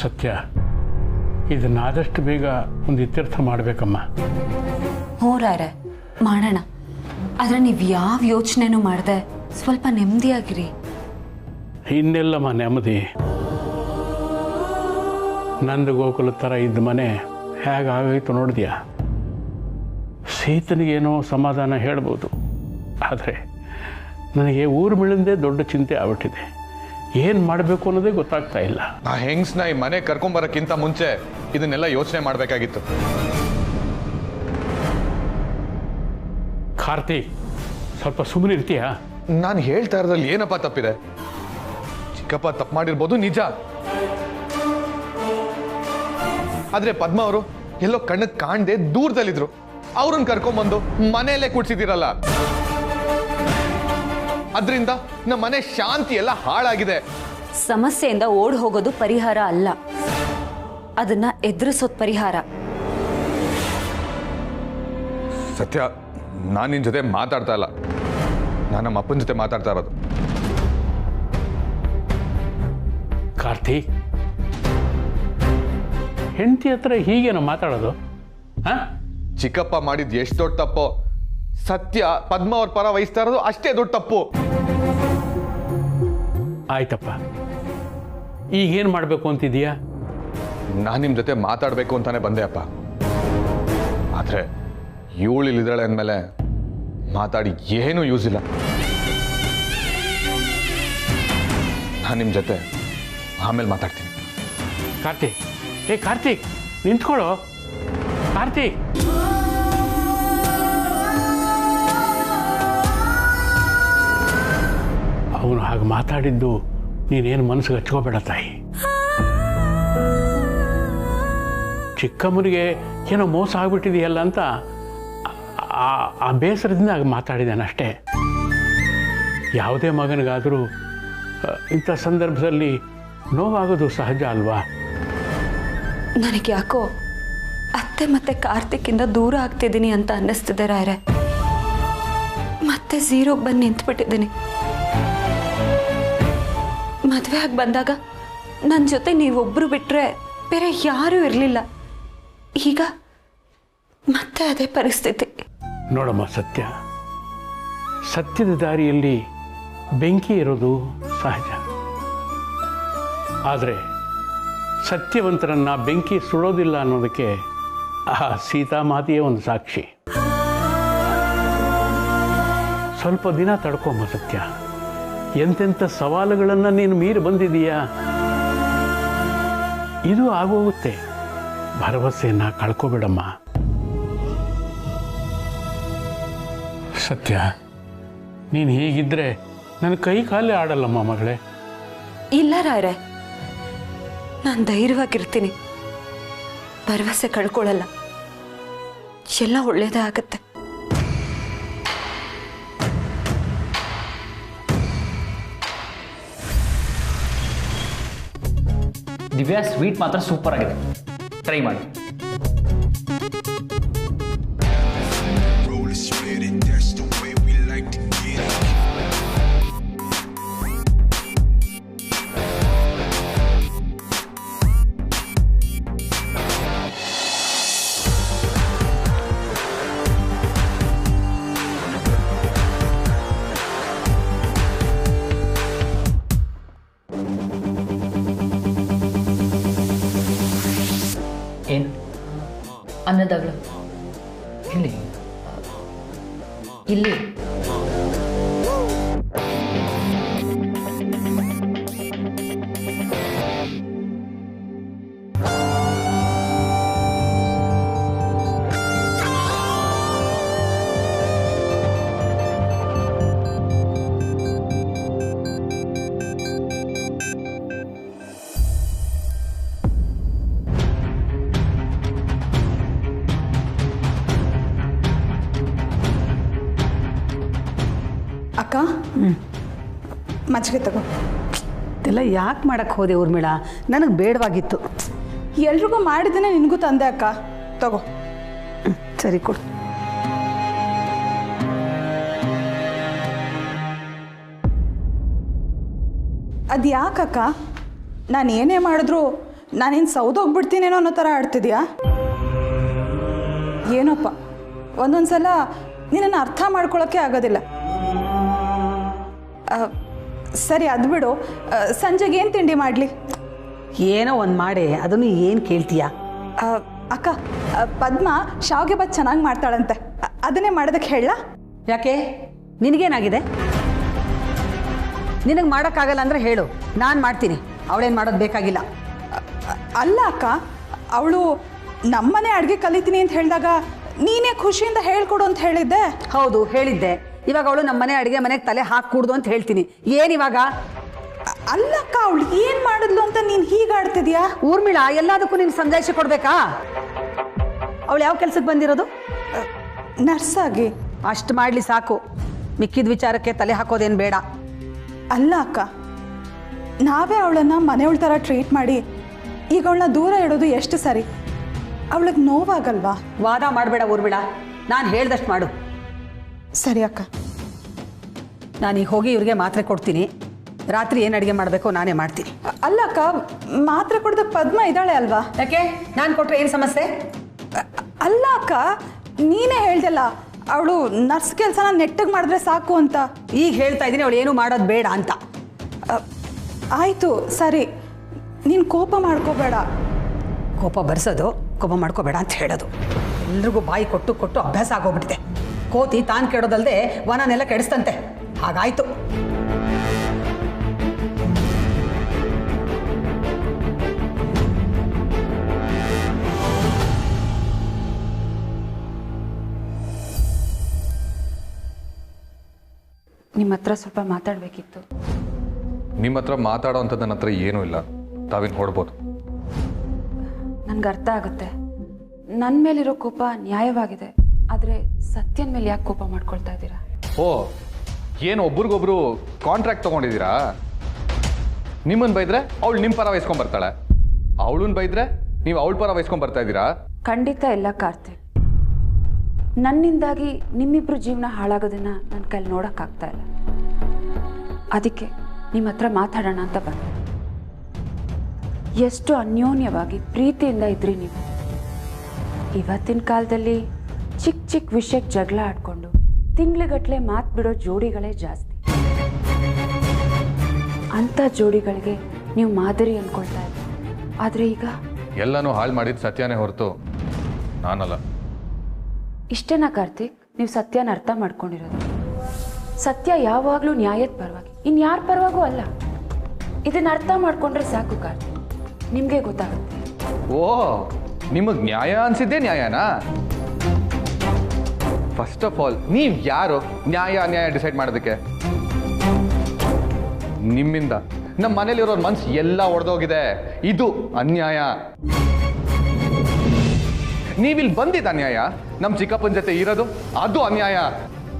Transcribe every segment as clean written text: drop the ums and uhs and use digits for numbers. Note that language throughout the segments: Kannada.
ಸತ್ಯ, ಇದನ್ನು ಆದಷ್ಟು ಬೇಗ ಒಂದು ಇತ್ಯರ್ಥ ಮಾಡಬೇಕಮ್ಮ. ಹ್ಞೂ ರಾಯ್ರೆ, ಮಾಡೋಣ. ಆದರೆ ನೀವು ಯಾವ ಯೋಚನೆನೂ ಮಾಡದೆ ಸ್ವಲ್ಪ ನೆಮ್ಮದಿಯಾಗಿರಿ. ಇನ್ನೆಲ್ಲಮ್ಮ ನೆಮ್ಮದಿ? ನಂದು ಗೋಕುಲ ಥರ ಇದ್ದ ಮನೆ ಹೇಗಾಗೋಯ್ತು ನೋಡಿದ್ಯಾ? ಸೀತನಿಗೇನೋ ಸಮಾಧಾನ ಹೇಳ್ಬೋದು, ಆದರೆ ನನಗೆ ಊರು ಮಿಳಿಂದೇ ದೊಡ್ಡ ಚಿಂತೆ ಆಗ್ಬಿಟ್ಟಿದೆ. ಏನು ಮಾಡಬೇಕು ಅನ್ನೋದೇ ಗೊತ್ತಾಗ್ತಾ ಇಲ್ಲ. ಆ ಹೆಂಗ್ಸ್ನ ಈ ಮನೆ ಕರ್ಕೊಂಬರೋಕ್ಕಿಂತ ಮುಂಚೆ ಇದನ್ನೆಲ್ಲ ಯೋಚನೆ ಮಾಡಬೇಕಾಗಿತ್ತು. ಕಾರ್ತಿಕ್, ಸ್ವಲ್ಪ ಸುಮ್ಮನೆ ಇರ್ತೀಯಾ? ನಾನು ಹೇಳ್ತಾ ಇರೋದ್ರಲ್ಲಿ ಏನಪ್ಪ ತಪ್ಪಿದೆ? ಚಿಕ್ಕಪ್ಪ ತಪ್ಪು ಮಾಡಿರ್ಬೋದು ನಿಜ, ಆದ್ರೆ ಪದ್ಮ ಅವರು ಎಲ್ಲೋ ಕಣ್ಣಕ್ಕೆ ಕಾಣದೆ ದೂರದಲ್ಲಿದ್ರು. ಅವ್ರನ್ನ ಕರ್ಕೊಂಬಂದು ಮನೆಯಲ್ಲೇ ಕೂಡ್ಸಿದಿರಲ್ಲ, ಅದರಿಂದ ನಮ್ಮ ಮನೆ ಶಾಂತಿ ಎಲ್ಲ ಹಾಳಾಗಿದೆ. ಸಮಸ್ಯೆಯಿಂದ ಓಡ್ ಹೋಗೋದು ಪರಿಹಾರ ಅಲ್ಲ, ಅದನ್ನ ಎದುರಿಸೋದು ಪರಿಹಾರ. ಸತ್ಯ, ನಾನು ನಿನ್ನ ಜೊತೆ ಮಾತಾಡ್ತಾ ಇಲ್ಲ, ನಾನು ನಮ್ಮ ಅಪ್ಪನ ಜೊತೆ ಮಾತಾಡ್ತಾ ಇರೋದು. ಕಾರ್ತಿಕ್, ಹೆಂಡತಿ ಹತ್ರ ಹೀಗೇನೋ ಮಾತಾಡೋದು? ಚಿಕ್ಕಪ್ಪ ಮಾಡಿದ್ ಎಷ್ಟು ದೊಡ್ಡ ತಪ್ಪೋ, ಸತ್ಯ ಪದ್ಮ ಅವ್ರ ಪರ ವಹಿಸ್ತಾ ಇರೋದು ಅಷ್ಟೇ ದೊಡ್ಡ ತಪ್ಪು. ಆಯ್ತಪ್ಪ, ಈಗೇನು ಮಾಡಬೇಕು ಅಂತಿದೀಯಾ? ನಾನು ನಿಮ್ಮ ಜೊತೆ ಮಾತಾಡಬೇಕು ಅಂತಾನೆ ಬಂದೆ ಅಪ್ಪ, ಆದರೆ ಇವಳಿದ್ದಾಳೆ ಅಂದಮೇಲೆ ಮಾತಾಡಿ ಏನೂ ಯೂಸ್ ಇಲ್ಲ. ನಾನು ನಿಮ್ಮ ಜೊತೆ ಆಮೇಲೆ ಮಾತಾಡ್ತೀನಿ. ಕಾರ್ತಿಕ್, ಕಾರ್ತಿಕ್ ನಿಂತ್ಕೊಳ್ಳೋ. ಕಾರ್ತಿಕ್, ಅವನು ಹಾಗೆ ಮಾತಾಡಿದ್ದು ನೀನೇನು ಮನಸ್ಸಿಗೆ ಹಚ್ಕೋಬೇಡ ತಾಯಿ. ಚಿಕ್ಕಮ್ಮನಿಗೆ ಏನೋ ಮೋಸ ಆಗ್ಬಿಟ್ಟಿದೆಯಲ್ಲ ಅಂತ ಆ ಬೇಸರದಿಂದ ಹಾಗೆ ಮಾತಾಡಿದ್ದಾನೆ ಅಷ್ಟೇ. ಯಾವುದೇ ಮಗನಿಗಾದರೂ ಇಂಥ ಸಂದರ್ಭದಲ್ಲಿ ನೋವಾಗೋದು ಸಹಜ ಅಲ್ವಾ? ನನಗೆ ಯಾಕೋ ಅತ್ತೆ ಮತ್ತೆ ಕಾರ್ತಿಕ್ಕಿಂದ ದೂರ ಆಗ್ತಿದ್ದೀನಿ ಅಂತ ಅನ್ನಿಸ್ತಿದೆ ರಾಯ್ರೆ. ಮತ್ತೆ ಝೀರೋಗೆ ಬಂದು ನಿಂತ್ಬಿಟ್ಟಿದ್ದೀನಿ. ಮದುವೆ ಆಗಿ ಬಂದಾಗ ನನ್ನ ಜೊತೆ ನೀವೊಬ್ಬರು ಬಿಟ್ಟರೆ ಬೇರೆ ಯಾರೂ ಇರಲಿಲ್ಲ. ಈಗ ಮತ್ತೆ ಅದೇ ಪರಿಸ್ಥಿತಿ. ನೋಡಮ್ಮ ಸತ್ಯ, ಸತ್ಯದ ದಾರಿಯಲ್ಲಿ ಬೆಂಕಿ ಇರೋದು ಸಹಜ. ಆದರೆ ಸತ್ಯವಂತರನ್ನ ಬೆಂಕಿ ಸುಡೋದಿಲ್ಲ ಅನ್ನೋದಕ್ಕೆ ಆ ಸೀತಾಮಾತೆಯೇ ಒಂದು ಸಾಕ್ಷಿ. ಸ್ವಲ್ಪ ದಿನ ತಡ್ಕೊಂಬ ಸತ್ಯ. ಎಂತೆಂಥ ಸವಾಲುಗಳನ್ನು ನೀನು ಮೀರಿ ಬಂದಿದೀಯಾ. ಇದು ಆಗೋಗುತ್ತೆ. ಭರವಸೆಯನ್ನು ಕಳ್ಕೊಬೇಡಮ್ಮ. ಸತ್ಯ, ನೀನು ಹೀಗಿದ್ರೆ ನನ್ನ ಕೈ ಕಾಲೇ ಆಡಲ್ಲಮ್ಮ ಮಗಳೇ. ಇಲ್ಲ ರಾಯ್ರೆ, ನಾನು ಧೈರ್ಯವಾಗಿರ್ತೀನಿ. ಭರವಸೆ ಕಳ್ಕೊಳ್ಳಲ್ಲ. ಎಲ್ಲ ಒಳ್ಳೇದೇ ಆಗತ್ತೆ. ದಿವ್ಯಾ, ಸ್ವೀಟ್ ಮಾತ್ರ ಸೂಪರ್ ಆಗಿದೆ, ಟ್ರೈ ಮಾಡಿ. ಏನು ಅನ್ನದಾಗಳು ಇಲ್ಲಿ ಇಲ್ಲಿ ಅಕ್ಕ, ಮಜ್ಜಿಗೆ ತಗೋ. ಇದೆಲ್ಲ ಯಾಕೆ ಮಾಡಕ್ಕೆ ಹೋದೆ ಊರ್ಮಿಳ? ನನಗೆ ಬೇಡವಾಗಿತ್ತು. ಎಲ್ರಿಗೂ ಮಾಡಿದ್ದೇನೆ, ನಿನಗೂ ತಂದೆ ಅಕ್ಕ. ತಗೋ. ಸರಿ ಕೊಡು. ಅದು ಯಾಕಕ್ಕ? ನಾನು ಏನೇ ಮಾಡಿದ್ರು ನಾನೇನು ಸೌದೋಗ್ಬಿಡ್ತೀನೇನೋ ಅನ್ನೋ ಥರ ಆಡ್ತಿದ್ಯಾ? ಏನೋಪ್ಪ, ಒಂದೊಂದು ಸಲ ನಿನ್ನನ್ನು ಅರ್ಥ ಮಾಡ್ಕೊಳ್ಳೋಕ್ಕೆ ಆಗೋದಿಲ್ಲ. ಸರಿ, ಅದು ಬಿಡು. ಸಂಜೆಗೆ ಏನು ತಿಂಡಿ ಮಾಡಲಿ? ಏನೋ ಒಂದು ಮಾಡಿ, ಅದನ್ನು ಏನು ಕೇಳ್ತೀಯಾ? ಅಕ್ಕ, ಪದ್ಮ ಶಾವಿಗೆ ಬಾತ್ ಚೆನ್ನಾಗಿ ಮಾಡ್ತಾಳಂತೆ, ಅದನ್ನೇ ಮಾಡೋದಕ್ಕೆ ಹೇಳಲಾ? ಯಾಕೆ, ನಿನಗೇನಾಗಿದೆ? ನಿನಗೆ ಮಾಡೋಕ್ಕಾಗಲ್ಲ ಅಂದರೆ ಹೇಳು, ನಾನು ಮಾಡ್ತೀನಿ. ಅವಳೇನು ಮಾಡೋದು ಬೇಕಾಗಿಲ್ಲ. ಅಲ್ಲ ಅಕ್ಕ, ಅವಳು ನಮ್ಮನೆ ಅಡುಗೆ ಕಲಿತೀನಿ ಅಂತ ಹೇಳಿದಾಗ ನೀನೇ ಖುಷಿಯಿಂದ ಹೇಳ್ಕೊಡು ಅಂತ ಹೇಳಿದ್ದೆ. ಹೌದು, ಹೇಳಿದ್ದೆ. ಇವಾಗ ಅವಳು ನಮ್ಮನೆ ಅಡುಗೆ ಮನೆಗೆ ತಲೆ ಹಾಕೂಡ್ದು ಅಂತ ಹೇಳ್ತೀನಿ. ಏನಿವಾಗ? ಅಲ್ಲಕ್ಕ, ಅವಳು ಏನು ಮಾಡಿದ್ಲು ಅಂತ ನೀನು ಹೀಗಾಡ್ತಿದ್ಯಾ? ಊರ್ಮಿಳಾ, ಎಲ್ಲದಕ್ಕೂ ನೀನು ಸಂಜಾಯಿಸಿ ಕೊಡ್ಬೇಕಾ? ಅವಳು ಯಾವ ಕೆಲಸಕ್ಕೆ ಬಂದಿರೋದು? ನರ್ಸಾಗಿ. ಅಷ್ಟು ಮಾಡಲಿ ಸಾಕು, ಮಿಕ್ಕಿದ ವಿಚಾರಕ್ಕೆ ತಲೆ ಹಾಕೋದೇನು ಬೇಡ. ಅಲ್ಲ ಅಕ್ಕ, ನಾವೇ ಅವಳನ್ನು ಮನೆಯವಳ ಥರ ಟ್ರೀಟ್ ಮಾಡಿ ಈಗ ಅವಳನ್ನ ದೂರ ಇಡೋದು ಎಷ್ಟು ಸರಿ? ಅವಳಿಗೆ ನೋವಾಗಲ್ವಾ? ವಾದ ಮಾಡಬೇಡ ಊರ್ಮಿಳಾ, ನಾನು ಹೇಳ್ದಷ್ಟು ಮಾಡು. ಸರಿ ಅಕ್ಕ. ನಾನೀಗ ಹೋಗಿ ಇವ್ರಿಗೆ ಮಾತ್ರೆ ಕೊಡ್ತೀನಿ. ರಾತ್ರಿ ಏನು ಅಡುಗೆ ಮಾಡಬೇಕೋ ನಾನೇ ಮಾಡ್ತೀನಿ. ಅಲ್ಲ ಅಕ್ಕ, ಮಾತ್ರೆ ಕೊಡ್ದ ಪದ್ಮ ಇದ್ದಾಳೆ ಅಲ್ವಾ? ಯಾಕೆ, ನಾನು ಕೊಟ್ಟರೆ ಏನು ಸಮಸ್ಯೆ? ಅಲ್ಲ ಅಕ್ಕ, ನೀನೇ ಹೇಳ್ದಲ್ಲ ಅವಳು ನರ್ಸ್ ಕೆಲಸನ ನೆಟ್ಟಗೆ ಮಾಡಿದ್ರೆ ಸಾಕು ಅಂತ. ಈಗ ಹೇಳ್ತಾ ಇದ್ದೀನಿ ಅವಳು ಏನು ಮಾಡೋದು ಬೇಡ ಅಂತ. ಆಯಿತು, ಸರಿ, ನೀನು ಕೋಪ ಮಾಡ್ಕೋಬೇಡ. ಕೋಪ ಬರ್ಸೋದು, ಕೋಪ ಮಾಡ್ಕೋಬೇಡ ಅಂತ ಹೇಳೋದು. ಎಲ್ರಿಗೂ ಬಾಯಿ ಕೊಟ್ಟು ಕೊಟ್ಟು ಅಭ್ಯಾಸ ಆಗೋಗ್ಬಿಟ್ಟಿದೆ. ಕೋತಿ ತಾನು ಕೆಡೋದಲ್ಲದೆ ವನನೆಲ್ಲ ಕೆಡಿಸ್ತಂತೆ. ಹಾಗಾಯಿತು. ನಿಮ್ಮ ಹತ್ರ ಸ್ವಲ್ಪ ಮಾತಾಡಬೇಕಿತ್ತು. ನಿಮ್ಮ ಹತ್ರ ಮಾತಾಡೋ ಅಂಥದ್ದು ನನ್ನ ಹತ್ರ ಏನೂ ಇಲ್ಲ. ತಾವೇನು ಹೊಡ್ಬೋದು. ನನಗೆ ಅರ್ಥ ಆಗುತ್ತೆ. ನನ್ನ ಮೇಲಿರೋ ಕೋಪ ನ್ಯಾಯವಾಗಿದೆ, ಆದರೆ ಸತ್ಯನ ಮೇಲೆ ಯಾಕೆ ಕೋಪ ಮಾಡ್ಕೊಳ್ತಾ ಇದ್ದೀರಾ? ಓ, ಏನು ಒಬ್ರಿಗೊಬ್ರು ಕಾಂಟ್ರಾಕ್ಟ್ ತೊಗೊಂಡಿದ್ದೀರಾ? ನಿಮ್ಮನ್ನು ಬೈದ್ರೆ ಅವಳು ನಿಮ್ಮ ಪರ ವಹಿಸ್ಕೊಂಡ್ಬರ್ತಾಳೆ, ಅವಳನ್ನ ಬೈದ್ರೆ ನೀವು ಅವಳ ಪರ ವಹಿಸ್ಕೊಂಡ್ಬರ್ತಾ ಇದ್ದೀರಾ? ಖಂಡಿತ ಇಲ್ಲ ಕಾರ್ತಿಕ್. ನನ್ನಿಂದಾಗಿ ನಿಮ್ಮಿಬ್ರು ಜೀವನ ಹಾಳಾಗೋದನ್ನ ನನ್ನ ಕೈಲಿ ನೋಡೋಕ್ಕಾಗ್ತಾ ಇಲ್ಲ. ಅದಕ್ಕೆ ನಿಮ್ಮ ಹತ್ರ ಮಾತಾಡೋಣ ಅಂತ ಬಂದೆ. ಎಷ್ಟು ಅನ್ಯೋನ್ಯವಾಗಿ ಪ್ರೀತಿಯಿಂದ ಇದ್ರಿ ನೀವು. ಇವತ್ತಿನ ಕಾಲದಲ್ಲಿ ಚಿಕ್ಕ ಚಿಕ್ಕ ವಿಷಯಕ್ಕೆ ಜಗಳ ಆಡ್ಕೊಂಡು ತಿಂಗ್ಳುಗಟ್ಟಲೆ ಮಾತು ಬಿಡೋ ಜೋಡಿಗಳೇ ಜಾಸ್ತಿ. ಅಂಥ ಜೋಡಿಗಳಿಗೆ ನೀವು ಮಾದರಿ ಅಂದ್ಕೊಳ್ತಾ ಇದ್ರಿ. ಆದರೆ ಈಗ ಎಲ್ಲನೂ ಹಾಳು ಮಾಡಿದ್ದು ಸತ್ಯನೇ ಹೊರತು ನಾನಲ್ಲ. ಇಷ್ಟೇನಾ ಕಾರ್ತಿಕ್ ನೀವು ಸತ್ಯನ ಅರ್ಥ ಮಾಡ್ಕೊಂಡಿರೋದು? ಸತ್ಯ ಯಾವಾಗಲೂ ನ್ಯಾಯದ ಪರವಾಗಿ, ಇನ್ಯಾರ ಪರವಾಗೂ ಅಲ್ಲ. ಇದನ್ನ ಅರ್ಥ ಮಾಡ್ಕೊಂಡ್ರೆ ಸಾಕು ಕಾರ್ತಿಕ್, ನಿಮಗೆ ಗೊತ್ತಾಗುತ್ತೆ. ಓ, ನಿಮಗೆ ನ್ಯಾಯ ಅನ್ಸಿದ್ದೆ ನ್ಯಾಯನಾ? ಫಸ್ಟ್ ಆಫ್ ಆಲ್ ನೀವು ಯಾರು ನ್ಯಾಯ ಅನ್ಯಾಯ ಡಿಸೈಡ್ ಮಾಡೋದಕ್ಕೆ? ನಿಮ್ಮಿಂದ ನಮ್ಮ ಮನೇಲಿರೋರ ಮನ್ಸು ಎಲ್ಲ ಒಡೆದೋಗಿದೆ. ಇದು ಅನ್ಯಾಯ. ನೀವಿಲ್ಲಿ ಬಂದಿದ್ದ ಅನ್ಯಾಯ. ನಮ್ಮ ಚಿಕ್ಕಪ್ಪನ ಜೊತೆ ಇರೋದು ಅದು ಅನ್ಯಾಯ.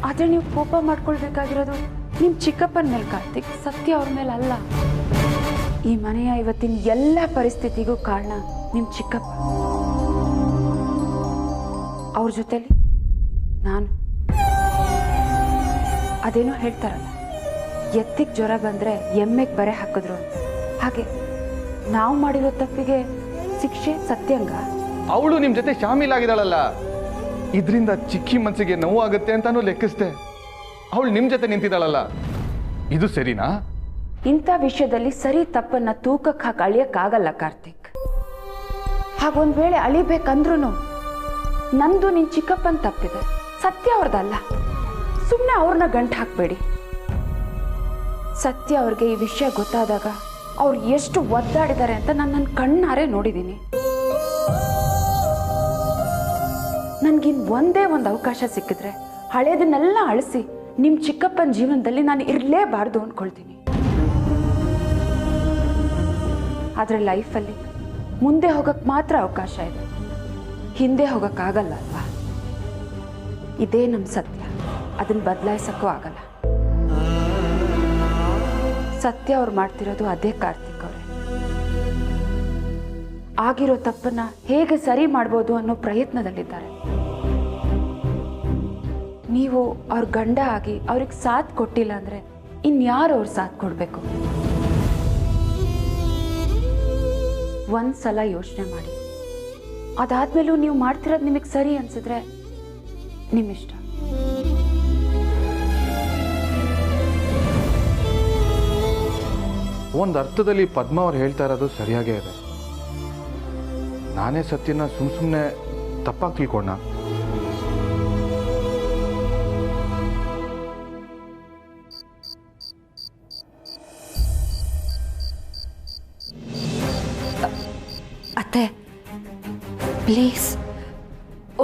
ಆದರೆ ನೀವು ಕೋಪ ಮಾಡ್ಕೊಳ್ಬೇಕಾಗಿರೋದು ನಿಮ್ಮ ಚಿಕ್ಕಪ್ಪನ ಮೇಲೆ ಕಾರ್ತಿಕ್, ಸತ್ಯ ಅವ್ರ ಮೇಲೆ ಅಲ್ಲ. ಈ ಮನೆಯ ಇವತ್ತಿನ ಎಲ್ಲ ಪರಿಸ್ಥಿತಿಗೂ ಕಾರಣ ನಿಮ್ಮ ಚಿಕ್ಕಪ್ಪ. ಅವ್ರ ಜೊತೆಲಿ ನಾನು. ಅದೇನೋ ಹೇಳ್ತಾರಲ್ಲ, ಎತ್ತಿಗೆ ಜ್ವರ ಬಂದರೆ ಎಮ್ಮೆಗೆ ಬರೆ ಹಾಕಿದ್ರು ಅಂತ. ಹಾಗೆ ನಾವು ಮಾಡಿರೋ ತಪ್ಪಿಗೆ ಶಿಕ್ಷೆ ಸತ್ಯಂಗ. ಅವಳು ನಿಮ್ಮ ಜೊತೆ ಶಾಮೀಲಾಗಿದ್ದಾಳಲ್ಲ, ಇದರಿಂದ ಚಿಕ್ಕಿ ಮನಸ್ಸಿಗೆ ನೋವಾಗುತ್ತೆ ಅಂತಾನೂ ಲೆಕ್ಕಿಸ್ದೆ. ಅವಳು ನಿಮ್ಮ ಜೊತೆ ನಿಂತಿದ್ದಾಳಲ್ಲ, ಇದು ಸರಿನಾ? ಇಂಥ ವಿಷಯದಲ್ಲಿ ಸರಿ ತಪ್ಪನ್ನ ತೂಕಕ್ಕೆ ಹಾಕಿ ಅಳಿಯಕ್ಕಾಗಲ್ಲ ಕಾರ್ತಿಕ್. ಹಾಗೊಂದು ವೇಳೆ ಅಳಿಬೇಕಂದ್ರೂ ನಂದು ನಿನ್ನ ಚಿಕ್ಕಪ್ಪನ ತಪ್ಪಿದೆ, ಸತ್ಯ ಅವ್ರದ್ದಲ್ಲ. ಸುಮ್ಮನೆ ಅವ್ರನ್ನ ಗಂಟು ಹಾಕಬೇಡಿ. ಸತ್ಯ ಅವ್ರಿಗೆ ಈ ವಿಷಯ ಗೊತ್ತಾದಾಗ ಅವ್ರು ಎಷ್ಟು ಒದ್ದಾಡಿದ್ದಾರೆ ಅಂತ ನಾನು ನನ್ನ ಕಣ್ಣಾರೆ ನೋಡಿದ್ದೀನಿ. ನನಗಿನ್ ಒಂದೇ ಒಂದು ಅವಕಾಶ ಸಿಕ್ಕಿದ್ರೆ ಹಳೇದನ್ನೆಲ್ಲ ಅಳಿಸಿ ನಿಮ್ಮ ಚಿಕ್ಕಪ್ಪನ ಜೀವನದಲ್ಲಿ ನಾನು ಇರಲೇಬಾರ್ದು ಅಂದ್ಕೊಳ್ತೀನಿ. ಆದರೆ ಲೈಫಲ್ಲಿ ಮುಂದೆ ಹೋಗಕ್ಕೆ ಮಾತ್ರ ಅವಕಾಶ ಇದೆ, ಹಿಂದೆ ಹೋಗೋಕ್ಕಾಗಲ್ಲ ಅಲ್ವಾ? ಇದೇ ನಮ್ಮ ಸತ್ಯ, ಅದನ್ನು ಬದಲಾಯಿಸೋಕ್ಕೂ ಆಗಲ್ಲ. ಸತ್ಯ ಅವ್ರು ಮಾಡ್ತಿರೋದು ಅದೇ ಕಾರ್ತಿಕ್ ಅವರೇ. ಆಗಿರೋ ತಪ್ಪನ್ನ ಹೇಗೆ ಸರಿ ಮಾಡ್ಬೋದು ಅನ್ನೋ ಪ್ರಯತ್ನದಲ್ಲಿದ್ದಾರೆ. ನೀವು ಅವ್ರ ಗಂಡ ಆಗಿ ಅವ್ರಿಗೆ ಸಾಥ್ ಕೊಟ್ಟಿಲ್ಲ ಅಂದರೆ ಇನ್ಯಾರು ಅವ್ರು ಸಾಥ್ ಕೊಡಬೇಕು? ಒಂದು ಸಲ ಯೋಚನೆ ಮಾಡಿ. ಅದಾದ್ಮೇಲೂ ನೀವು ಮಾಡ್ತಿರೋದು ನಿಮಗೆ ಸರಿ ಅನ್ಸಿದ್ರೆ ನಿಮ್ಮಿಷ್ಟ. ಒಂದು ಅರ್ಥದಲ್ಲಿ ಪದ್ಮ ಅವ್ರು ಹೇಳ್ತಾ ಇರೋದು ಸರಿಯಾಗೇ ಇದೆ. ನಾನೇ ಸತ್ಯನ ಸುಮ್ಮನೆ ತಪ್ಪಾಗಿ ತಿಳ್ಕೊಂಡ. ಅತ್ತೆ ಪ್ಲೀಸ್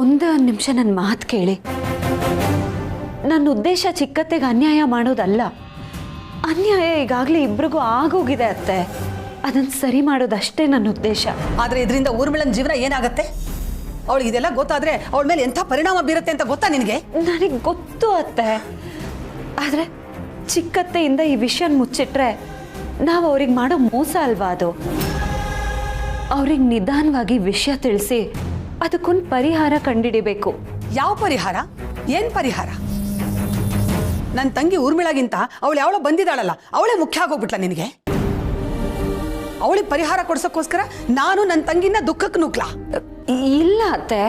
ಒಂದು ನಿಮಿಷ ನನ್ನ ಮಾತು ಕೇಳಿ. ನನ್ನ ಉದ್ದೇಶ ಚಿಕ್ಕತ್ತೆಗೆ ಅನ್ಯಾಯ ಮಾಡೋದಲ್ಲ. ಅನ್ಯಾಯ ಈಗಾಗಲೇ ಇಬ್ರಿಗೂ ಆಗೋಗಿದೆ ಅತ್ತೆ. ಅದನ್ನು ಸರಿ ಮಾಡೋದಷ್ಟೇ ನನ್ನ ಉದ್ದೇಶ. ಆದರೆ ಇದರಿಂದ ಊರ್ಮಿಳನ ಜೀವನ ಏನಾಗುತ್ತೆ? ಅವಳಿಗೆ ಇದೆಲ್ಲ ಗೊತ್ತಾದರೆ ಅವಳ ಮೇಲೆ ಎಂಥ ಪರಿಣಾಮ ಬೀರುತ್ತೆ ಅಂತ ಗೊತ್ತಾ ನಿನಗೆ? ನನಗೆ ಗೊತ್ತು ಅತ್ತೆ. ಆದರೆ ಚಿಕ್ಕತ್ತೆಯಿಂದ ಈ ವಿಷಯ ಮುಚ್ಚಿಟ್ರೆ ನಾವು ಅವ್ರಿಗೆ ಮಾಡೋ ಮೋಸ ಅಲ್ವಾ ಅದು? ಅವ್ರಿಗೆ ನಿಧಾನವಾಗಿ ವಿಷಯ ತಿಳಿಸಿ ಅದಕ್ಕೊಂದು ಪರಿಹಾರ ಕಂಡುಹಿಡಿಬೇಕು. ಯಾವ ಪರಿಹಾರ? ಏನು ಪರಿಹಾರ? ನನ್ನ ತಂಗಿ ಊರ್ಮಿಳಗಿಂತ ಅವಳು ಯಾವಳೋ ಬಂದಿದ್ದಾಳಲ್ಲ, ಅವಳೇ ಮುಖ್ಯ ಆಗೋಗ್ಬಿಟ್ಲ ನಿನಗೆ? ಅವಳಿಗೆ ಪರಿಹಾರ ಕೊಡ್ಸೋಕ್ಕೋಸ್ಕರ ನಾನು ನನ್ನ ತಂಗಿನ ದುಃಖಕ್ಕೆ ನೂಕ್ಲಾ? ಇಲ್ಲ ಅತ್ತೆ,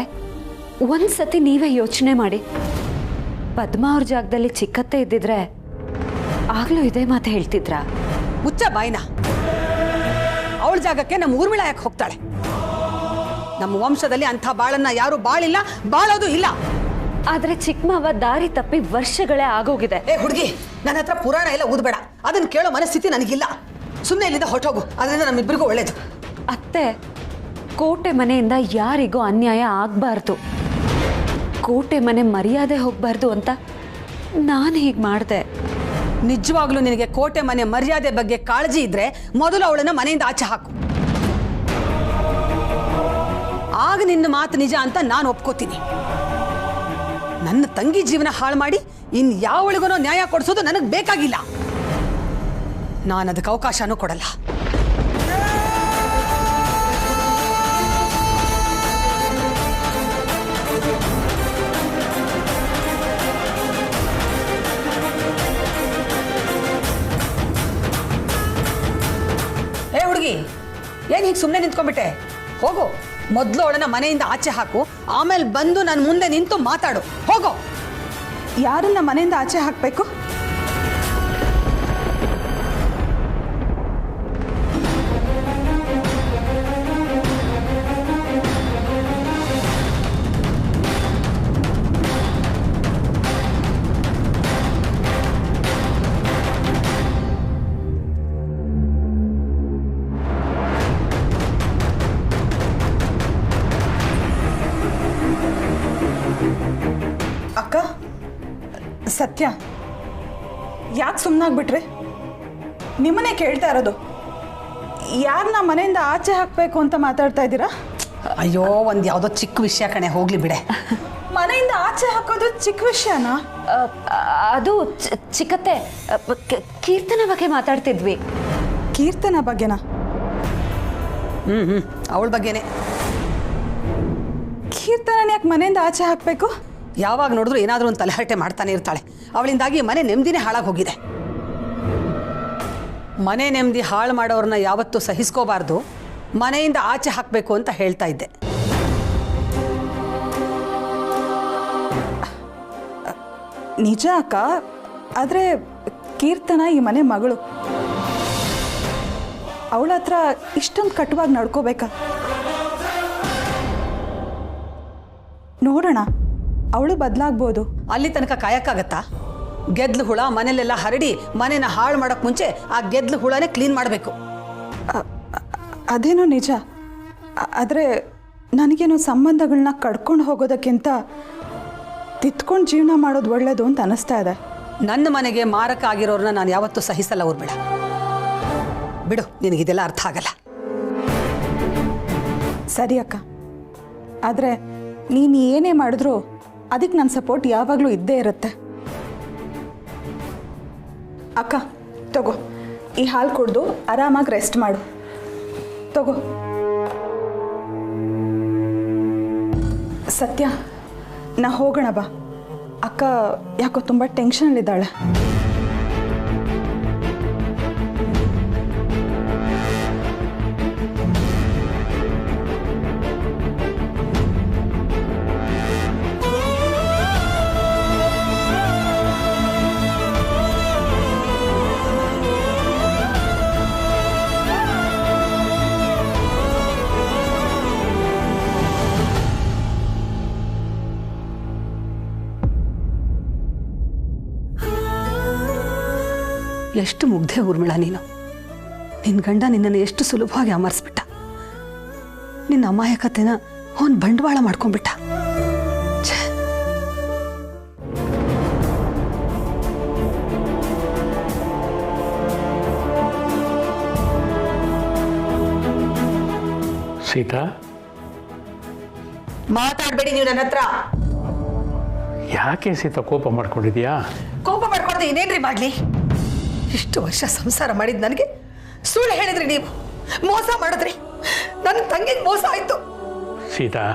ಒಂದ್ಸತಿ ನೀವೇ ಯೋಚನೆ ಮಾಡಿ. ಪದ್ಮ ಅವ್ರ ಜಾಗದಲ್ಲಿ ಚಿಕ್ಕತ್ತೆ ಇದ್ದಿದ್ರೆ ಆಗ್ಲೂ ಇದೇ ಮಾತು ಹೇಳ್ತಿದ್ರ? ಮುಚ್ಚ ಬಾಯ್ನ. ಅವಳ ಜಾಗಕ್ಕೆ ನಮ್ಮ ಊರ್ಮಿಳ ಯಾಕೆ ಹೋಗ್ತಾಳೆ? ನಮ್ಮ ವಂಶದಲ್ಲಿ ಅಂಥ ಬಾಳನ್ನ ಯಾರು ಬಾಳಿಲ್ಲ, ಬಾಳೋದು ಇಲ್ಲ. ಆದ್ರೆ ಚಿಕ್ಕಮ್ಮವ ದಾರಿ ತಪ್ಪಿ ವರ್ಷಗಳೇ ಆಗೋಗಿದೆ. ಏ ಹುಡುಗಿ, ನನ್ನ ಹತ್ರ ಪುರಾಣ ಎಲ್ಲ ಓದಬೇಡ. ಅದನ್ನ ಕೇಳೋ ಮನಸ್ಥಿತಿ ನನಗಿಲ್ಲ. ಸುಮ್ಮನೆ ಇಲ್ಲಿಂದ ಹೊರಟೋಗು. ಅದರಿಂದ ನಮ್ಮಿಬ್ಬರಿಗೂ ಒಳ್ಳೇದು. ಅತ್ತೆ, ಕೋಟೆ ಮನೆಯಿಂದ ಯಾರಿಗೂ ಅನ್ಯಾಯ ಆಗಬಾರ್ದು, ಕೋಟೆ ಮನೆ ಮರ್ಯಾದೆ ಹೋಗಬಾರ್ದು ಅಂತ ನಾನು ಹೀಗೆ ಮಾಡಿದೆ. ನಿಜವಾಗ್ಲೂ ನಿನಗೆ ಕೋಟೆ ಮನೆ ಮರ್ಯಾದೆ ಬಗ್ಗೆ ಕಾಳಜಿ ಇದ್ರೆ ಮೊದಲು ಅವಳನ್ನ ಮನೆಯಿಂದ ಆಚೆ ಹಾಕು. ಆಗ ನಿನ್ನ ಮಾತು ನಿಜ ಅಂತ ನಾನು ಒಪ್ಕೋತೀನಿ. ನನ್ನ ತಂಗಿ ಜೀವನ ಹಾಳು ಮಾಡಿ ಇನ್ ಯಾವಳಿಗೂ ನ್ಯಾಯ ಕೊಡಿಸೋದು ನನಗೆ ಬೇಕಾಗಿಲ್ಲ. ನಾನು ಅದಕ್ಕೆ ಅವಕಾಶನೂ ಕೊಡಲ್ಲ. ಏ ಹುಡುಗಿ, ಏನು ಹೀಗೆ ಸುಮ್ಮನೆ ನಿಂತ್ಕೊಂಡ್ಬಿಟ್ಟೆ? ಹೋಗು, ಮೊದಲು ಅವಳನ್ನ ಮನೆಯಿಂದ ಆಚೆ ಹಾಕು. ಆಮೇಲೆ ಬಂದು ನನ್ನ ಮುಂದೆ ನಿಂತು ಮಾತಾಡು. ಹೋಗೋ. ಯಾರನ್ನ ಮನೆಯಿಂದ ಆಚೆ ಹಾಕಬೇಕು? ಅಕ್ಕ, ಸತ್ಯ, ಯಾಕೆ ಸುಮ್ಮನಾಗ್ಬಿಟ್ರಿ? ನಿಮ್ಮನ್ನೇ ಕೇಳ್ತಾ ಇರೋದು. ಯಾರನ್ನ ಮನೆಯಿಂದ ಆಚೆ ಹಾಕಬೇಕು ಅಂತ ಮಾತಾಡ್ತಾ ಇದ್ದೀರಾ? ಅಯ್ಯೋ, ಒಂದು ಯಾವುದೋ ಚಿಕ್ಕ ವಿಷಯ ಕಣೆ, ಹೋಗ್ಲಿ ಬಿಡೆ. ಮನೆಯಿಂದ ಆಚೆ ಹಾಕೋದು ಚಿಕ್ಕ ವಿಷಯನಾ? ಅದು ಚಿಕ್ಕತ್ತೆ, ಕೀರ್ತನ ಬಗ್ಗೆ ಮಾತಾಡ್ತಿದ್ವಿ. ಕೀರ್ತನ ಬಗ್ಗೆನಾ? ಅವಳ ಬಗ್ಗೆನೆ. ಕೀರ್ತನ ಯಾಕೆ ಮನೆಯಿಂದ ಆಚೆ ಹಾಕಬೇಕು? ಯಾವಾಗ ನೋಡಿದ್ರು ಏನಾದರೂ ಒಂದು ತಲೆಹರಟೆ ಮಾಡ್ತಾನೆ ಇರ್ತಾಳೆ. ಅವಳಿಂದಾಗಿ ಮನೆ ನೆಮ್ಮದಿನೇ ಹಾಳಾಗಿ ಹೋಗಿದೆ. ಮನೆ ನೆಮ್ಮದಿ ಹಾಳು ಮಾಡೋರನ್ನ ಯಾವತ್ತೂ ಸಹಿಸ್ಕೋಬಾರ್ದು, ಮನೆಯಿಂದ ಆಚೆ ಹಾಕಬೇಕು ಅಂತ ಹೇಳ್ತಾ ಇದ್ದೆ. ನಿಜ ಅಕ್ಕ, ಆದರೆ ಕೀರ್ತನ ಈ ಮನೆ ಮಗಳು. ಅವಳ ಹತ್ರ ಇಷ್ಟೊಂದು ಕಟುವಾಗಿ ನಡ್ಕೋಬೇಕಾ? ನೋಡೋಣ, ಅವಳು ಬದಲಾಗ್ಬೋದು. ಅಲ್ಲಿ ತನಕ ಕಾಯಕ್ಕಾಗತ್ತಾ? ಗೆದ್ಲು ಹುಳ ಮನೆಯಲ್ಲೆಲ್ಲ ಹರಡಿ ಮನೆನ ಹಾಳು ಮಾಡೋಕ್ಕೆ ಮುಂಚೆ ಆ ಗೆದ್ಲು ಹುಳನೇ ಕ್ಲೀನ್ ಮಾಡಬೇಕು. ಅದೇನೋ ನಿಜ. ಆದರೆ ನನಗೇನೋ ಸಂಬಂಧಗಳನ್ನ ಕಡ್ಕೊಂಡು ಹೋಗೋದಕ್ಕಿಂತ ತಿತ್ಕೊಂಡು ಜೀವನ ಮಾಡೋದು ಒಳ್ಳೇದು ಅಂತ ಅನ್ನಿಸ್ತಾ ಇದೆ. ನನ್ನ ಮನೆಗೆ ಮಾರಕ ಆಗಿರೋರನ್ನ ನಾನು ಯಾವತ್ತೂ ಸಹಿಸಲ್ಲ ಊರ್ಬೇಡ. ಬಿಡು, ನಿನಗಿದೆಲ್ಲ ಅರ್ಥ ಆಗಲ್ಲ. ಸರಿ ಅಕ್ಕ, ಆದರೆ ನೀನು ಏನೇ ಮಾಡಿದ್ರೂ ಅದಕ್ಕೆ ನನ್ನ ಸಪೋರ್ಟ್ ಯಾವಾಗಲೂ ಇದ್ದೇ ಇರುತ್ತೆ. ಅಕ್ಕ ತಗೋ, ಈ ಹಾಲು ಕುಡಿದು ಆರಾಮಾಗಿ ರೆಸ್ಟ್ ಮಾಡು. ತಗೋ. ಸತ್ಯ, ನಾ ಹೋಗೋಣ ಬಾ. ಅಕ್ಕ ಯಾಕೋ ತುಂಬ ಟೆನ್ಷನಲ್ಲಿದ್ದಾಳೆ. ಎಷ್ಟು ಮುಗ್ಧೆ ಊರ್ಮಿಳ ನೀನು. ನಿನ್ನ ಗಂಡ ನಿನ್ನನ್ನು ಎಷ್ಟು ಸುಲಭವಾಗಿ ಅಮರ್ಸ್ಬಿಟ್ಟ. ನಿನ್ನ ಅಮಾಯಕತೆನ ಅವನು ಬಂಡವಾಳ ಮಾಡ್ಕೊಂಡ್ಬಿಟ್ಟ. ಸೀತಾ, ಮಾತಾಡಬೇಡಿ ನೀವು ನನ್ನ ಹತ್ರ. ಯಾಕೆ ಸೀತಾ ಕೋಪ ಮಾಡ್ಕೊಂಡಿದ್ಯಾ? ಕೋಪ ಮಾಡ್ಕೊಳ್ದೆ ಇನ್ನೇನ್ರಿ ಮಾಡ್ಲಿ? ಇಷ್ಟು ವರ್ಷ ಸಂಸಾರ ಮಾಡಿದ್ ನನಗೆ ಸುಳ್ಳು ಹೇಳಿದ್ರಿ, ನೀವು ಮೋಸ ಮಾಡಿದ್ರಿ. ನನ್ನ ತಂಗಿಗೆ ಮೋಸ ಆಯ್ತು. ಸೀತಾ,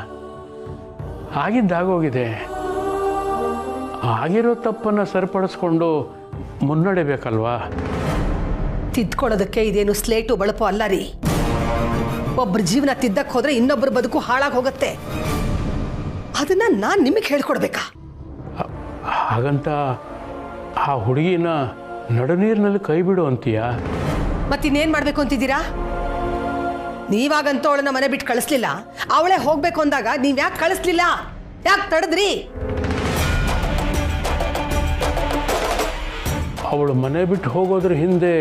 ಆಗಿದ್ದಾಗೋಗಿದೆ. ಆಗಿರೋ ತಪ್ಪನ್ನು ಸರಿಪಡಿಸ್ಕೊಂಡು ಮುನ್ನಡೆಬೇಕಲ್ವಾ? ತಿದ್ಕೊಳ್ಳೋದಕ್ಕೆ ಇದೇನು ಸ್ಲೇಟು ಬಳಪು ಅಲ್ಲ ರೀ. ಒಬ್ಬರ ಜೀವನ ತಿದ್ದಕ್ಕೆ ಹೋದ್ರೆ ಇನ್ನೊಬ್ಬರ ಬದುಕು ಹಾಳಾಗಿ ಹೋಗುತ್ತೆ. ಅದನ್ನ ನಾನು ನಿಮಗೆ ಹೇಳ್ಕೊಡ್ಬೇಕಾ? ಹಾಗಂತ ಆ ಹುಡುಗಿನ ನಡುನೀರಿನಲ್ಲಿ ಕೈ ಬಿಡು ಅಂತೀಯ? ಮತ್ತಿನ್ನೇನ್ ಮಾಡ್ಬೇಕು ಅಂತಿದ್ದೀರಾ? ನೀವಾಗಂತೂ ಅವಳನ್ನ ಮನೆ ಬಿಟ್ಟು ಕಳಿಸ್ಲಿಲ್ಲ. ಅವಳೇ ಹೋಗ್ಬೇಕು ಅಂದಾಗ ನೀವ್ ಯಾಕೆ ಕಳಿಸ್ಲಿಲ್ಲ? ಯಾಕೆ ತಡೆದ್ರಿ? ಅವಳು ಮನೆ ಬಿಟ್ಟು ಹೋಗೋದ್ರ ಹಿಂದೆ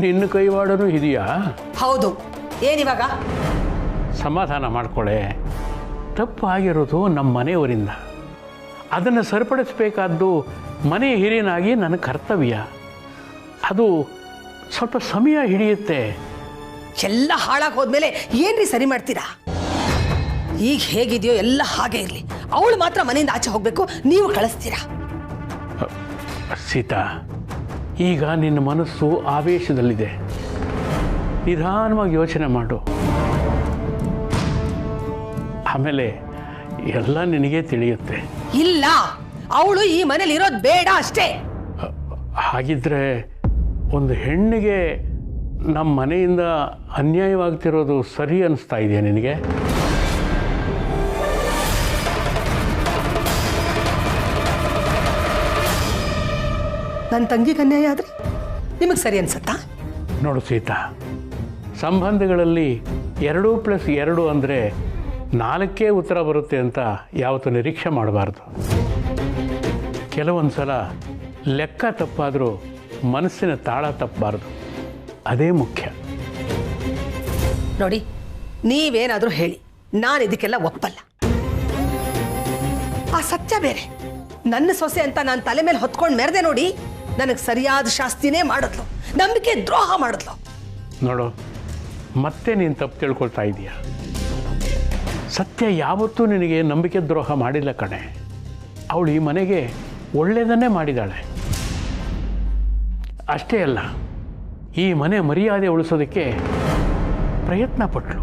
ನಿನ್ನ ಕೈವಾಡನೂ ಇದೆಯಾ? ಹೌದು. ಏನಿವಾಗ? ಸಮಾಧಾನ ಮಾಡ್ಕೊಳ್ಳೆ. ತಪ್ಪು ಆಗಿರೋದು ನಮ್ಮ ಮನೆಯವರಿಂದ. ಅದನ್ನು ಸರಿಪಡಿಸಬೇಕಾದ್ದು ಮನೆ ಹಿರಿಯನಾಗಿ ನನ್ನ ಕರ್ತವ್ಯ. ಅದು ಸ್ವಲ್ಪ ಸಮಯ ಹಿಡಿಯುತ್ತೆ. ಎಲ್ಲ ಹಾಳಾಗಿ ಹೋದ್ಮೇಲೆ ಏನ್ರಿ ಸರಿ ಮಾಡ್ತೀರಾ? ಈಗ ಹೇಗಿದೆಯೋ ಎಲ್ಲ ಹಾಗೆ ಇರಲಿ. ಅವಳು ಮಾತ್ರ ಮನೆಯಿಂದ ಆಚೆ ಹೋಗ್ಬೇಕು, ನೀವು ಕಳಿಸ್ತೀರಾ? ಸೀತಾ, ಈಗ ನಿನ್ನ ಮನಸ್ಸು ಆವೇಶದಲ್ಲಿದೆ. ನಿಧಾನವಾಗಿ ಯೋಚನೆ ಮಾಡು. ಆಮೇಲೆ ಎಲ್ಲ ನಿನಗೆ ತಿಳಿಯುತ್ತೆ. ಇಲ್ಲ, ಅವಳು ಈ ಮನೇಲಿ ಇರೋದು ಬೇಡ ಅಷ್ಟೇ. ಹಾಗಿದ್ರೆ ಒಂದು ಹೆಣ್ಣಿಗೆ ನಮ್ಮ ಮನೆಯಿಂದ ಅನ್ಯಾಯವಾಗ್ತಿರೋದು ಸರಿ ಅನಿಸ್ತಾ ಇದೆಯಾ ನಿನಗೆ? ನನ್ನ ತಂಗಿಗೆ ಅನ್ಯಾಯ ಆದ್ರೆ ನಿಮಗೆ ಸರಿ ಅನ್ಸತ್ತಾ? ನೋಡು ಸೀತಾ, ಸಂಬಂಧಗಳಲ್ಲಿ 2+2 ಅಂದರೆ 4 ಉತ್ತರ ಬರುತ್ತೆ ಅಂತ ಯಾವತ್ತೂ ನಿರೀಕ್ಷೆ ಮಾಡಬಾರ್ದು. ಕೆಲವೊಂದು ಸಲ ಲೆಕ್ಕ ತಪ್ಪಾದರೂ ಮನಸ್ಸಿನ ತಾಳ ತಪ್ಪಬಾರ್ದು. ಅದೇ ಮುಖ್ಯ. ನೋಡಿ, ನೀವೇನಾದರೂ ಹೇಳಿ, ನಾನು ಇದಕ್ಕೆಲ್ಲ ಒಪ್ಪಲ್ಲ. ಆ ಸತ್ಯ ಬೇರೆ. ನನ್ನ ಸೊಸೆ ಅಂತ ನಾನು ತಲೆ ಮೇಲೆ ಹೊತ್ಕೊಂಡು ಮೆರೆದೆ ನೋಡಿ, ನನಗೆ ಸರಿಯಾದ ಶಾಸ್ತಿನೇ ಮಾಡಿದ್ಲು, ನಂಬಿಕೆ ದ್ರೋಹ ಮಾಡಿದ್ಲು. ನೋಡು, ಮತ್ತೆ ನೀನು ತಪ್ಪು ತಿಳ್ಕೊಳ್ತಾ ಇದೀಯ. ಸತ್ಯ ಯಾವತ್ತೂ ನಿನಗೆ ನಂಬಿಕೆ ದ್ರೋಹ ಮಾಡಿಲ್ಲ ಕಣೆ. ಅವಳು ಈ ಮನೆಗೆ ಒಳ್ಳೆಯದನ್ನೇ ಮಾಡಿದ್ದಾಳೆ. ಅಷ್ಟೇ ಅಲ್ಲ, ಈ ಮನೆ ಮರ್ಯಾದೆ ಉಳಿಸೋದಕ್ಕೆ ಪ್ರಯತ್ನ ಪಟ್ಲು,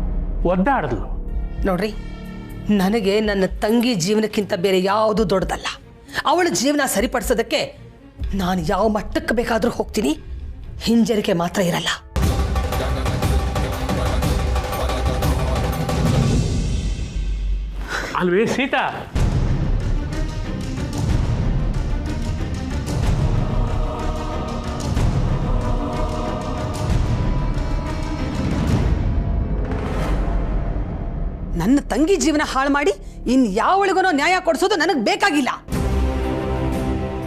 ಒದ್ದಾಡಿದ್ಲು. ನೋಡ್ರಿ, ನನಗೆ ನನ್ನ ತಂಗಿ ಜೀವನಕ್ಕಿಂತ ಬೇರೆ ಯಾವುದು ದೊಡ್ಡದಲ್ಲ. ಅವಳ ಜೀವನ ಸರಿಪಡಿಸೋದಕ್ಕೆ ನಾನು ಯಾವ ಮಟ್ಟಕ್ಕೆ ಬೇಕಾದರೂ ಹೋಗ್ತೀನಿ. ಹಿಂಜರಿಕೆ ಮಾತ್ರ ಇರಲ್ಲ. ಅಲ್ವೇ ಸೀತಾ? ನನ್ನ ತಂಗಿ ಜೀವನ ಹಾಳು ಮಾಡಿ ಇನ್ಯಾವಳಿಗೂ ನ್ಯಾಯ ಕೊಡಿಸೋದು ನನಗೆ ಬೇಕಾಗಿಲ್ಲ.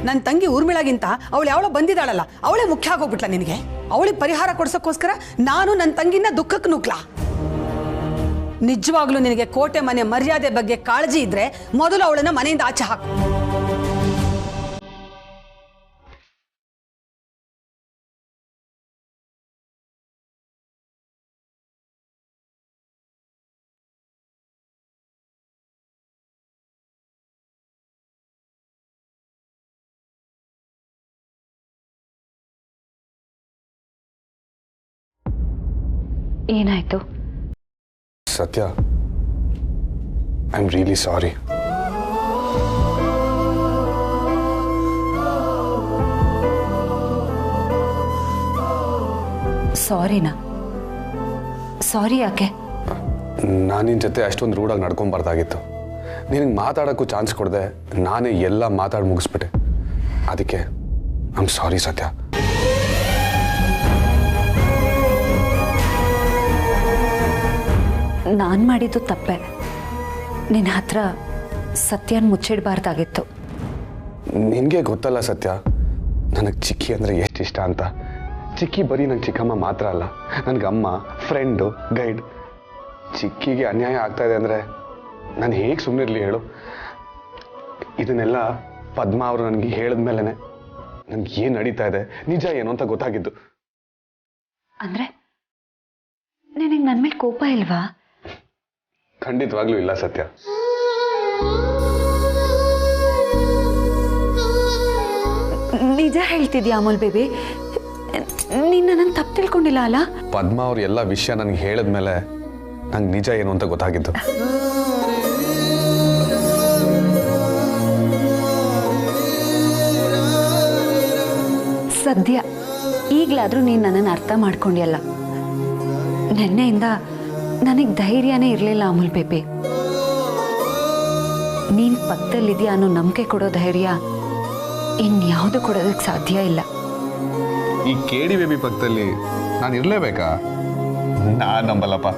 ನನ್ನ ತಂಗಿ ಊರ್ಮಿಳಾಗಿಂತ ಅವಳು ಯಾವಳೋ ಬಂದಿದ್ದಾಳಲ್ಲ, ಅವಳೇ ಮುಖ್ಯ ಆಗೋಗ್ಬಿಟ್ಲ ನಿನಗೆ? ಅವಳಿಗೆ ಪರಿಹಾರ ಕೊಡ್ಸೋಕ್ಕೋಸ್ಕರ ನಾನು ನನ್ನ ತಂಗಿನ ದುಃಖಕ್ಕೆ ನೂಕ್ಲಾ? ನಿಜವಾಗ್ಲೂ ನಿನಗೆ ಕೋಟೆ ಮನೆ ಮರ್ಯಾದೆ ಬಗ್ಗೆ ಕಾಳಜಿ ಇದ್ರೆ ಮೊದಲು ಅವಳನ್ನ ಮನೆಯಿಂದ ಆಚೆ ಹಾಕು. ಏನಾಯ್ತು? ಸತ್ಯ, ಐ ಆಮ್ ರಿಯಲಿ ಸಾರಿ. ಸಾರಿನಾ? ಸಾರಿ ಯಾಕೆ? ನಾನು ನಿನ್ನ ಜೊತೆ ಅಷ್ಟೊಂದು ರೂಢಾಗಿ ನಡ್ಕೊಂಬಾರ್ದಾಗಿತ್ತು. ನಿನಗೆ ಮಾತಾಡೋಕ್ಕೂ ಚಾನ್ಸ್ ಕೊಡದೆ ನಾನೇ ಎಲ್ಲ ಮಾತಾಡಿ ಮುಗಿಸ್ಬಿಟ್ಟೆ. ಅದಕ್ಕೆ ಐ ಆಮ್ ಸಾರಿ ಸತ್ಯ. ನಾನು ಮಾಡಿದ್ದು ತಪ್ಪೆ. ನಿನ್ನ ಹತ್ರ ಸತ್ಯನ ಮುಚ್ಚಿಡಬಾರ್ದಾಗಿತ್ತು. ನಿನಗೆ ಗೊತ್ತಲ್ಲ ಸತ್ಯ, ನನಗೆ ಚಿಕ್ಕಿ ಅಂದರೆ ಎಷ್ಟು ಇಷ್ಟ ಅಂತ. ಚಿಕ್ಕಿ ಬರೀ ನಂಗೆ ಚಿಕ್ಕಮ್ಮ ಮಾತ್ರ ಅಲ್ಲ, ನನಗೆ ಅಮ್ಮ, ಫ್ರೆಂಡು, ಗೈಡ್. ಚಿಕ್ಕಿಗೆ ಅನ್ಯಾಯ ಆಗ್ತಾ ಇದೆ ಅಂದರೆ ನಾನು ಹೇಗೆ ಸುಮ್ಮನಿರಲಿ ಹೇಳು? ಇದನ್ನೆಲ್ಲ ಪದ್ಮ ಅವರು ನನಗೆ ಹೇಳಿದ್ಮೇಲೆ ನನಗೆ ಏನು ನಡೀತಾ ಇದೆ, ನಿಜ ಏನು ಅಂತ ಗೊತ್ತಾಗಿದ್ದು. ಅಂದ್ರೆ ನಿನಗೆ ನನ್ನ ಮೇಲೆ ಕೋಪ ಇಲ್ವಾ? ಖಂಡಿತವಾಗ್ಲೂ ಇಲ್ಲ ಸತ್ಯ. ನಿಜ ಹೇಳ್ತಿದ್ಯಾ ಅಮೂಲ್ ಬೇಬಿ? ನಿನ್ನ ನಾನು ತಪ್ಪು ತಿಳ್ಕೊಂಡಿಲ್ಲ ಅಲ್ಲ? ಪದ್ಮ ಅವ್ರು ಎಲ್ಲ ವಿಷಯ ನನಗೆ ಹೇಳಿದ್ಮೇಲೆ ನಂಗೆ ನಿಜ ಏನು ಅಂತ ಗೊತ್ತಾಗಿದ್ದು. ಸದ್ಯ ಈಗಲಾದರೂ ನೀನು ನನ್ನನ್ನು ಅರ್ಥ ಮಾಡ್ಕೊಂಡಿಯಲ್ಲ. ನೆನ್ನೆಯಿಂದ ನನಗೆ ಧೈರ್ಯನೇ ಇರಲಿಲ್ಲ ಅಮೂಲ್ ಬೇಬಿ. ನೀನು ಪಕ್ಕದಲ್ಲಿದೆಯಾ ಅನ್ನೋ ನಂಬಿಕೆ ಕೊಡೋ ಧೈರ್ಯ ಇನ್ಯಾವುದು ಕೊಡೋದಕ್ಕೆ ಸಾಧ್ಯ ಇಲ್ಲ. ಈ ಕೇಡಿ ಬೇಬಿ ಪಕ್ಕದಲ್ಲಿ ನಾನು ಇರಲೇಬೇಕಾ? ನಾನು ನಂಬಲ್ಲಪ್ಪ.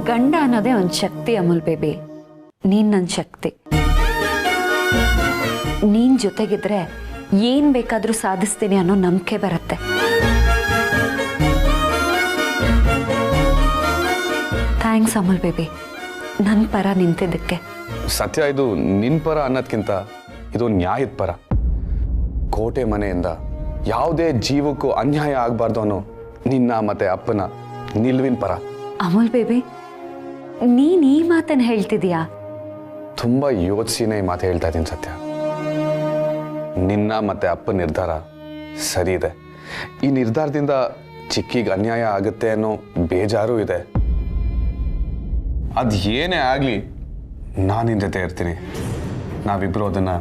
ಗಂಡ ಅನ್ನೋದೇ ಒಂದು ಶಕ್ತಿ ಅಮೂಲ್ ಬೇಬಿ. ನೀನು ನನ್ನ ಶಕ್ತಿ. ನೀನ್ ಜೊತೆಗಿದ್ರೆ ಏನ್ ಬೇಕಾದ್ರೂ ಸಾಧಿಸ್ತೀನಿ ಅನ್ನೋ ನಂಬಿಕೆ ಬರುತ್ತೆ. ಥ್ಯಾಂಕ್ಸ್ ಅಮೂಲ್ ಬೇಬಿ, ನನ್ನ ಪರ ನಿಂತಿದ್ದಕ್ಕೆ. ಸತ್ಯ, ಇದು ನಿನ್ನ ಪರ ಅನ್ನೋದ್ಕಿಂತ ಇದು ನ್ಯಾಯದ ಪರ. ಕೋಟೆ ಮನೆಯಿಂದ ಯಾವುದೇ ಜೀವಕ್ಕೂ ಅನ್ಯಾಯ ಆಗಬಾರ್ದು ಅನ್ನೋ ನಿನ್ನ ಮತ್ತೆ ಅಪ್ಪನ ನಿಲುವಿನ ಪರ. ಅಮೂಲ್ ಬೇಬಿ, ನೀನ್ ಈ ಮಾತನ್ನು ಹೇಳ್ತಿದೀಯಾ? ತುಂಬ ಯೋಚಿಸಿನೇ ಈ ಮಾತು ಹೇಳ್ತಾ ಇದ್ದೀನಿ ಸತ್ಯ. ನಿನ್ನ ಮತ್ತೆ ಅಪ್ಪನ ನಿರ್ಧಾರ ಸರಿ ಇದೆ. ಈ ನಿರ್ಧಾರದಿಂದ ಚಿಕ್ಕಿಗೆ ಅನ್ಯಾಯ ಆಗುತ್ತೆ ಅನ್ನೋ ಬೇಜಾರು ಇದೆ. ಅದು ಏನೇ ಆಗಲಿ ನಾನು ನಿನ್ನ ಜೊತೆ ಇರ್ತೀನಿ. ನಾವಿಬ್ಬರು ಅದನ್ನು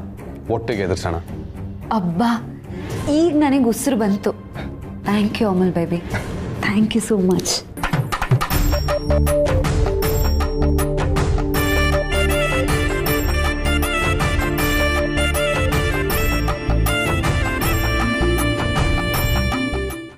ಒಟ್ಟಿಗೆ ಎದುರಿಸೋಣ. ಅಬ್ಬಾ, ಈಗ ನನಗೆ ಉಸಿರು ಬಂತು. Thank you Amul baby, thank you so much.